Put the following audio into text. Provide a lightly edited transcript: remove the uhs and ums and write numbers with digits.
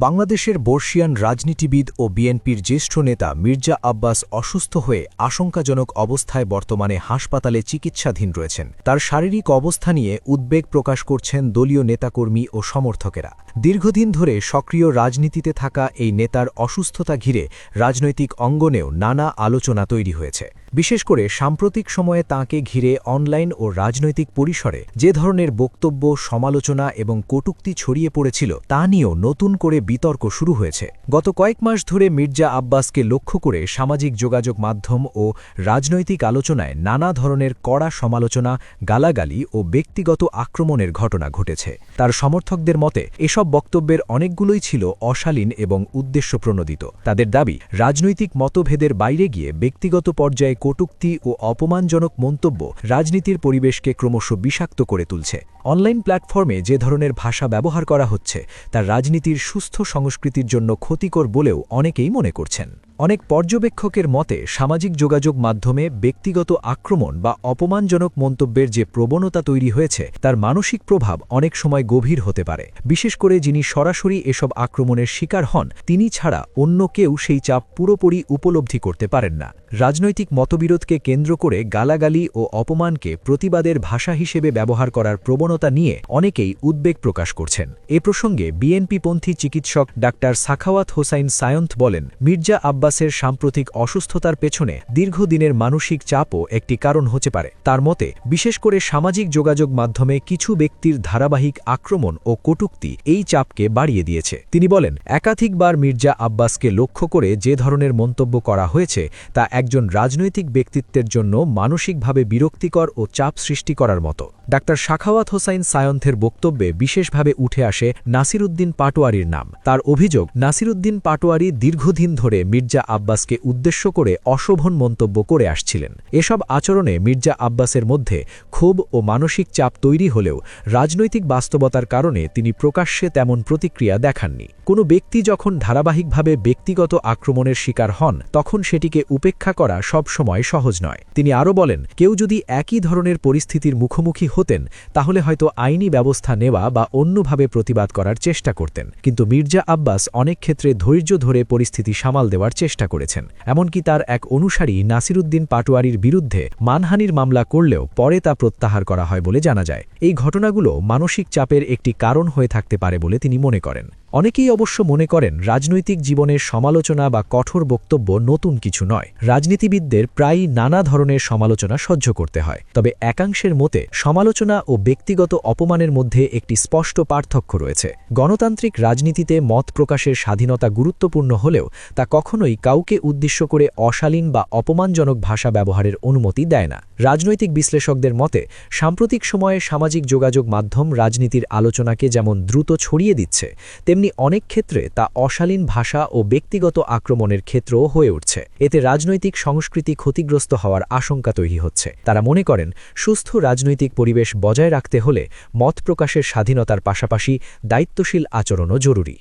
বাংলাদেশের বর্ষিয়ান রাজনীতিবিদ ও বিএনপির জ্যেষ্ঠ নেতা মির্জা আব্বাস অসুস্থ হয়ে আশঙ্কাজনক অবস্থায় বর্তমানে হাসপাতালে চিকিৎসাধীন রয়েছেন। তার শারীরিক অবস্থা নিয়ে উদ্বেগ প্রকাশ করছেন দলীয় নেতাকর্মী ও সমর্থকেরা। দীর্ঘদিন ধরে সক্রিয় রাজনীতিতে থাকা এই নেতার অসুস্থতা ঘিরে রাজনৈতিক অঙ্গনেও নানা আলোচনা তৈরি হয়েছে। বিশেষ করে সাম্প্রতিক সময়ে তাঁকে ঘিরে অনলাইন ও রাজনৈতিক পরিসরে যে ধরনের বক্তব্য, সমালোচনা এবং কটূক্তি ছড়িয়ে পড়েছিল তা নিয়েও নতুন করে বিতর্ক শুরু হয়েছে। গত কয়েক মাস ধরে মির্জা আব্বাসকে লক্ষ্য করে সামাজিক যোগাযোগ মাধ্যম ও রাজনৈতিক আলোচনায় নানা ধরনের কড়া সমালোচনা, গালাগালি ও ব্যক্তিগত আক্রমণের ঘটনা ঘটেছে। তার সমর্থকদের মতে এসব বক্তব্যের অনেকগুলোই ছিল অশালীন এবং উদ্দেশ্যপ্রণোদিত। তাদের দাবি, রাজনৈতিক মতভেদের বাইরে গিয়ে ব্যক্তিগত পর্যায়ে কটূক্তি ও অপমানজনক মন্তব্য রাজনীতির পরিবেশকে ক্রমশ বিষাক্ত করে তুলছে। অনলাইন প্ল্যাটফর্মে যে ধরনের ভাষা ব্যবহার করা হচ্ছে তা রাজনীতির সুস্থ সংস্কৃতির জন্য ক্ষতিকর বলেও অনেকেই মনে করছেন। অনেক পর্যবেক্ষকের মতে সামাজিক যোগাযোগ মাধ্যমে ব্যক্তিগত আক্রমণ বা অপমানজনক মন্তব্যের যে প্রবণতা তৈরি হয়েছে তার মানসিক প্রভাব অনেক সময় গভীর হতে পারে। বিশেষ করে যিনি সরাসরি এসব আক্রমণের শিকার হন তিনি ছাড়া অন্য কেউ সেই চাপ পুরোপুরি উপলব্ধি করতে পারেন না। রাজনৈতিক মতবিরোধকে কেন্দ্র করে গালাগালি ও অপমানকে প্রতিবাদের ভাষা হিসেবে ব্যবহার করার প্রবণতা নিয়ে অনেকেই উদ্বেগ প্রকাশ করছেন। এ প্রসঙ্গে বিএনপিপন্থী চিকিৎসক ডাক্তার সাখাওয়াত হোসাইন সায়ন্ত বলেন, মির্জা আব্বাসের সাম্প্রতিক অসুস্থতার পেছনে দীর্ঘদিনের মানসিক চাপও একটি কারণ হতে পারে। তার মতে বিশেষ করে সামাজিক যোগাযোগ মাধ্যমে কিছু ব্যক্তির ধারাবাহিক আক্রমণ ও কটূক্তি এই চাপকে বাড়িয়ে দিয়েছে। তিনি বলেন, একাধিকবার মির্জা আব্বাসকে লক্ষ্য করে যে ধরনের মন্তব্য করা হয়েছে তা একজন রাজনৈতিক ব্যক্তিত্বের জন্য মানসিকভাবে বিরক্তিকর ও চাপ সৃষ্টি করার মতো। ডাক্তার সাখাওয়াত হোসাইন সায়ন্থের বক্তব্যে বিশেষভাবে উঠে আসে নাসিরউদ্দিন পাটোয়ারির নাম। তার অভিযোগ, নাসিরউদ্দিন পাটোয়ারি দীর্ঘদিন ধরে মির্জা আব্বাসকে উদ্দেশ্য করে অশোভন মন্তব্য করে আসছিলেন। এসব আচরণে মির্জা আব্বাসের মধ্যে ক্ষোভ ও মানসিক চাপ তৈরি হলেও রাজনৈতিক বাস্তবতার কারণে তিনি প্রকাশ্যে তেমন প্রতিক্রিয়া দেখাননি। কোনো ব্যক্তি যখন ধারাবাহিকভাবে ব্যক্তিগত আক্রমণের শিকার হন তখন সেটিকে উপেক্ষা করা সবসময় সহজ নয়। তিনি আরও বলেন, কেউ যদি একই ধরনের পরিস্থিতির মুখোমুখি হতেন তাহলে হয়তো আইনি ব্যবস্থা নেওয়া বা অন্যভাবে প্রতিবাদ করার চেষ্টা করতেন, কিন্তু মির্জা আব্বাস অনেক ক্ষেত্রে ধৈর্য ধরে পরিস্থিতি সামাল দেওয়ার চেষ্টা করেছেন। এমনকি তার এক অনুসারী নাসিরউদ্দিন পাটোয়ারির বিরুদ্ধে মানহানির মামলা করলেও পরে তা প্রত্যাহার করা হয় বলে জানা যায়। এই ঘটনাগুলো মানসিক চাপের একটি কারণ হয়ে থাকতে পারে বলে তিনি মনে করেন। অনেকেই অবশ্য মনে করেন রাজনৈতিক জীবনের সমালোচনা বা কঠোর বক্তব্য নতুন কিছু নয়। রাজনীতিবিদদের প্রায়ই নানা ধরনের সমালোচনা সহ্য করতে হয়। তবে একাংশের মতে সমালোচনা ও ব্যক্তিগত অপমানের মধ্যে একটি স্পষ্ট পার্থক্য রয়েছে। গণতান্ত্রিক রাজনীতিতে মত প্রকাশের স্বাধীনতা গুরুত্বপূর্ণ হলেও তা কখনোই কাউকে উদ্দেশ্য করে অশালীন বা অপমানজনক ভাষা ব্যবহারের অনুমতি দেয় না। রাজনৈতিক বিশ্লেষকদের মতে সাম্প্রতিক সময়ে সামাজিক যোগাযোগ মাধ্যম রাজনীতির আলোচনাকে যেমন দ্রুত ছড়িয়ে দিচ্ছে, তেমনি অনেক ক্ষেত্রে তা অশালীন ভাষা ও ব্যক্তিগত আক্রমণের ক্ষেত্রও হয়ে উঠছে। এতে রাজনৈতিক সংস্কৃতি ক্ষতিগ্রস্ত হওয়ার আশঙ্কা তৈরি হচ্ছে। তারা মনে করেন সুস্থ রাজনৈতিক পরিবেশ বজায় রাখতে হলে মত প্রকাশের স্বাধীনতার পাশাপাশি দায়িত্বশীল আচরণও জরুরি।